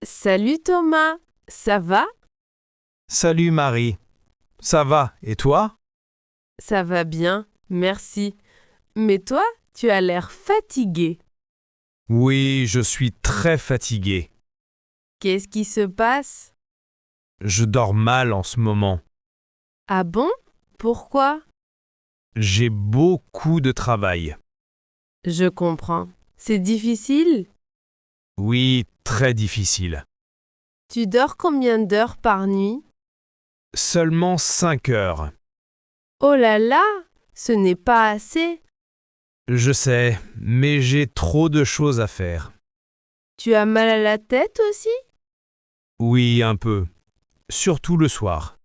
Salut Thomas, ça va? Salut Marie. Ça va, et toi? Ça va bien, merci. Mais toi, tu as l'air fatigué. Oui, je suis très fatigué. Qu'est-ce qui se passe? Je dors mal en ce moment. Ah bon? Pourquoi? J'ai beaucoup de travail. Je comprends. C'est difficile? Oui, très difficile. Tu dors combien d'heures par nuit? Seulement 5 heures. Oh là là, ce n'est pas assez. Je sais, mais j'ai trop de choses à faire. Tu as mal à la tête aussi? Oui, un peu. Surtout le soir.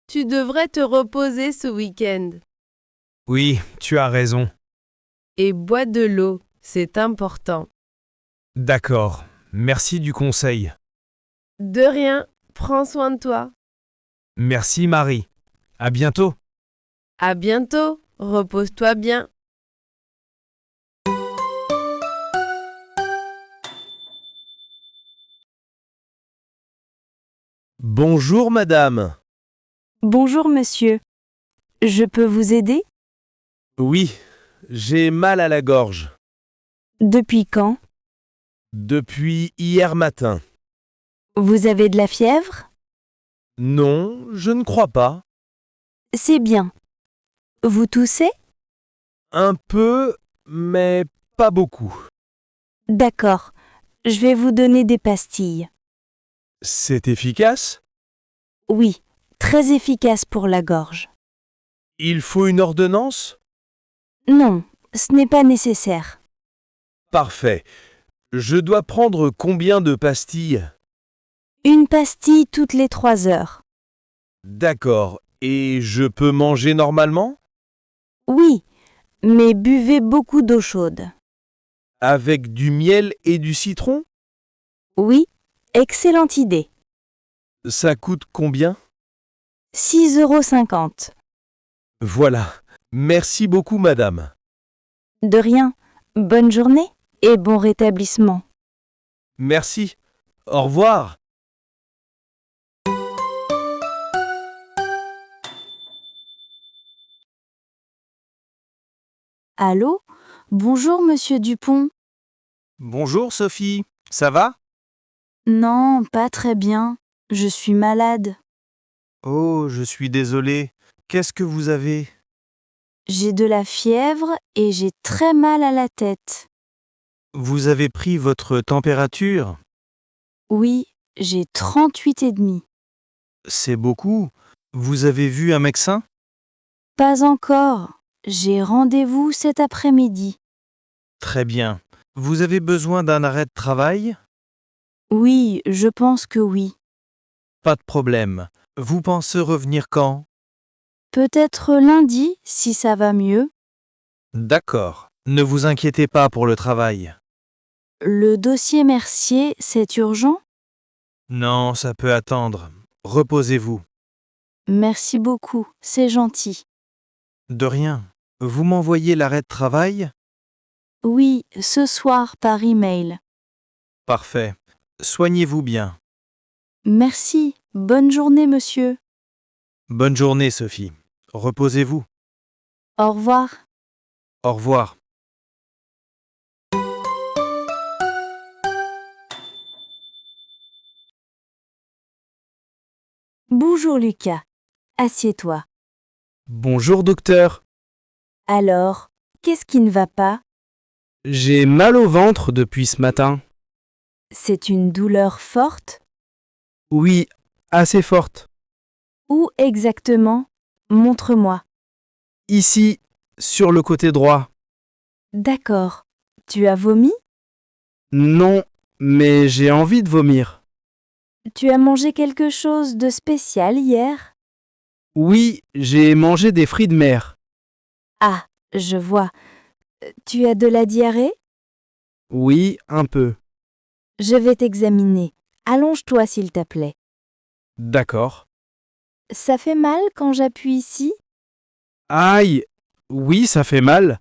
Tu devrais te reposer ce week-end. Oui, tu as raison. Et bois de l'eau, c'est important. D'accord. Merci du conseil. De rien, prends soin de toi. Merci Marie. À bientôt. À bientôt, repose-toi bien. Bonjour madame. Bonjour monsieur. Je peux vous aider? Oui, j'ai mal à la gorge. Depuis quand? Depuis hier matin. Vous avez de la fièvre? Non, je ne crois pas. C'est bien. Vous toussez? Un peu, mais pas beaucoup. D'accord. Je vais vous donner des pastilles. C'est efficace? Oui, très efficace pour la gorge. Il faut une ordonnance? Non, ce n'est pas nécessaire. Parfait. Je dois prendre combien de pastilles? Une pastille toutes les 3 heures. D'accord. Et je peux manger normalement? Oui, mais buvez beaucoup d'eau chaude. Avec du miel et du citron? Oui, excellente idée. Ça coûte combien? 6,50 €. Voilà. Merci beaucoup madame. De rien. Bonne journée et bon rétablissement. Merci. Au revoir. Allô? Bonjour monsieur Dupont. Bonjour Sophie. Ça va? Non, pas très bien. Je suis malade. Oh, je suis désolé. Qu'est-ce que vous avez? J'ai de la fièvre et j'ai très mal à la tête. Vous avez pris votre température? Oui, j'ai 38,5. C'est beaucoup. Vous avez vu un médecin? Pas encore. J'ai rendez-vous cet après-midi. Très bien. Vous avez besoin d'un arrêt de travail? Oui, je pense que oui. Pas de problème. Vous pensez revenir quand? Peut-être lundi, si ça va mieux. D'accord. Ne vous inquiétez pas pour le travail. Le dossier Mercier, c'est urgent? Non, ça peut attendre. Reposez-vous. Merci beaucoup, c'est gentil. De rien. Vous m'envoyez l'arrêt de travail? Oui, ce soir par email. Parfait. Soignez-vous bien. Merci. Bonne journée, monsieur. Bonne journée, Sophie. Reposez-vous. Au revoir. Au revoir. Bonjour, Lucas. Assieds-toi. Bonjour docteur. Alors, qu'est-ce qui ne va pas? J'ai mal au ventre depuis ce matin. C'est une douleur forte? Oui, assez forte. Où exactement? Montre-moi. Ici, sur le côté droit. D'accord. Tu as vomi? Non, mais j'ai envie de vomir. Tu as mangé quelque chose de spécial hier? Oui, j'ai mangé des fruits de mer. Ah, je vois. Tu as de la diarrhée? Oui, un peu. Je vais t'examiner. Allonge-toi s'il te plaît. D'accord. Ça fait mal quand j'appuie ici? Aïe! Oui, ça fait mal.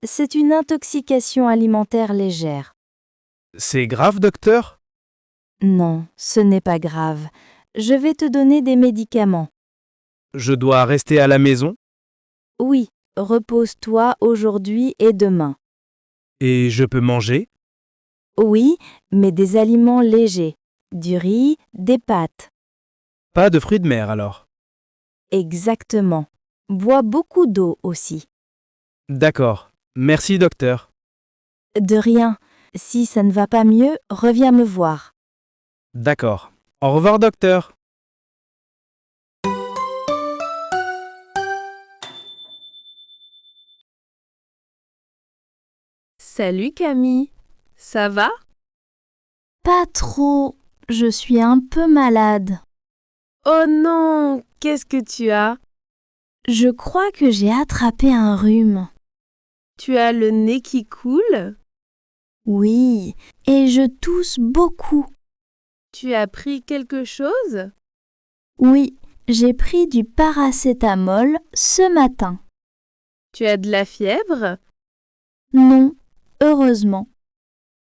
C'est une intoxication alimentaire légère. C'est grave, docteur? Non, ce n'est pas grave. Je vais te donner des médicaments. Je dois rester à la maison Oui, repose-toi aujourd'hui et demain. et je peux manger? Oui, mais des aliments légers. Du riz, des pâtes. Pas de fruits de mer alors. Exactement. Bois beaucoup d'eau aussi. D'accord. Merci docteur. De rien. Si ça ne va pas mieux, reviens me voir. D'accord. Au revoir docteur. Salut Camille. Ça va? Pas trop. Je suis un peu malade. Oh non, qu'est-ce que tu as? Je crois que j'ai attrapé un rhume. Tu as le nez qui coule? Oui, et je tousse beaucoup. Tu as pris quelque chose? Oui, j'ai pris du paracétamol ce matin. Tu as de la fièvre? Non, heureusement.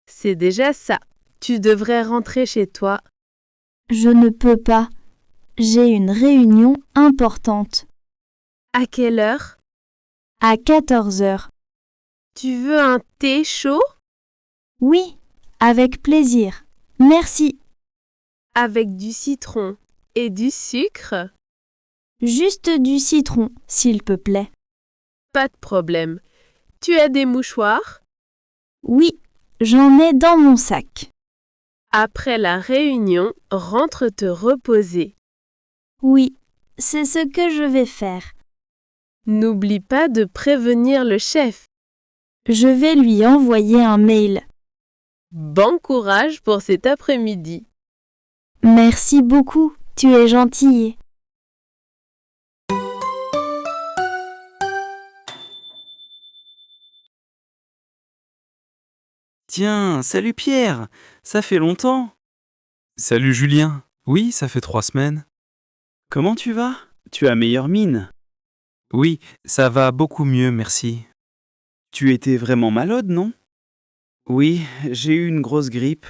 C'est déjà ça. Tu devrais rentrer chez toi. Je ne peux pas. J'ai une réunion importante. À quelle heure? À 14 heures. Tu veux un thé chaud? Oui, avec plaisir. Merci. Avec du citron et du sucre? Juste du citron, s'il te plaît. Pas de problème. Tu as des mouchoirs? Oui, j'en ai dans mon sac. Après la réunion, rentre te reposer. Oui, c'est ce que je vais faire. N'oublie pas de prévenir le chef. Je vais lui envoyer un mail. Bon courage pour cet après-midi. Merci beaucoup, tu es gentille. Tiens, salut Pierre, ça fait longtemps. Salut Julien, oui, ça fait 3 semaines. Comment tu vas? Tu as meilleure mine. Oui, ça va beaucoup mieux, merci. Tu étais vraiment malade, non? Oui, j'ai eu une grosse grippe.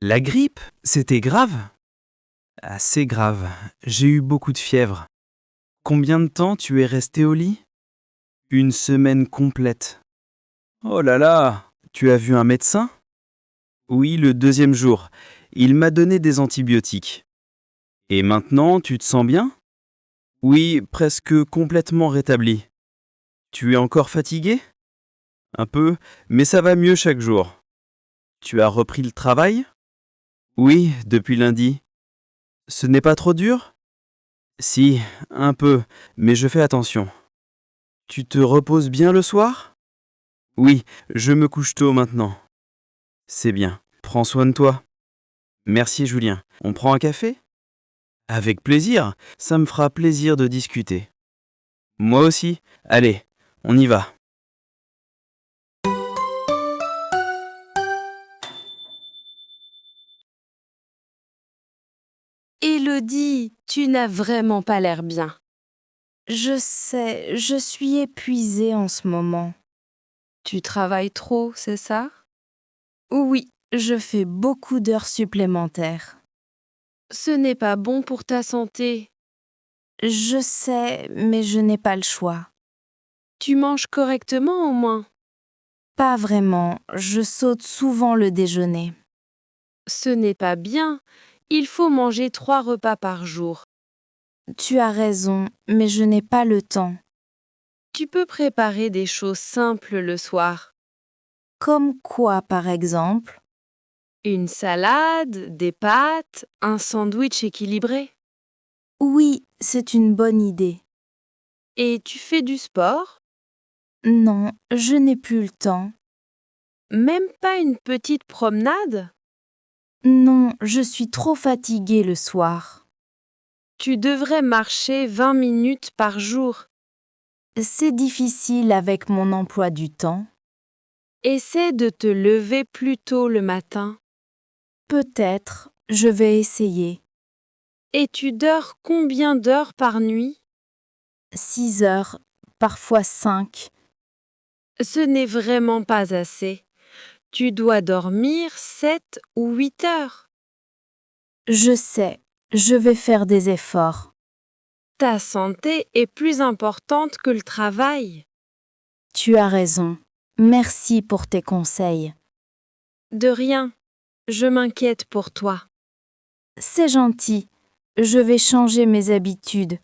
La grippe? C'était grave? Assez grave, j'ai eu beaucoup de fièvre. Combien de temps tu es resté au lit? Une semaine complète. Oh là là, tu as vu un médecin? Oui, le 2e jour. Il m'a donné des antibiotiques. Et maintenant, tu te sens bien? Oui, presque complètement rétabli. Tu es encore fatigué? Un peu, mais ça va mieux chaque jour. Tu as repris le travail? Oui, depuis lundi. Ce n'est pas trop dur? Si, un peu, mais je fais attention. Tu te reposes bien le soir? Oui, je me couche tôt maintenant. C'est bien. Prends soin de toi. Merci Julien. On prend un café? Avec plaisir, ça me fera plaisir de discuter. Moi aussi. Allez, on y va. Élodie, tu n'as vraiment pas l'air bien. Je sais, je suis épuisée en ce moment. Tu travailles trop, c'est ça? Oui, je fais beaucoup d'heures supplémentaires. Ce n'est pas bon pour ta santé. Je sais, mais je n'ai pas le choix. Tu manges correctement au moins. Pas vraiment, je saute souvent le déjeuner. Ce n'est pas bien. Il faut manger 3 repas par jour. Tu as raison, mais je n'ai pas le temps. Tu peux préparer des choses simples le soir. Comme quoi, par exemple? Une salade, des pâtes, un sandwich équilibré. Oui, c'est une bonne idée. Et tu fais du sport? Non, je n'ai plus le temps. Même pas une petite promenade? Non, je suis trop fatiguée le soir. Tu devrais marcher 20 minutes par jour. C'est difficile avec mon emploi du temps. Essaie de te lever plus tôt le matin. Peut-être, je vais essayer. Et tu dors combien d'heures par nuit? 6 heures, parfois 5. Ce n'est vraiment pas assez. Tu dois dormir 7 ou 8 heures. Je sais, je vais faire des efforts. Ta santé est plus importante que le travail. Tu as raison. Merci pour tes conseils. De rien. Je m'inquiète pour toi. C'est gentil. Je vais changer mes habitudes.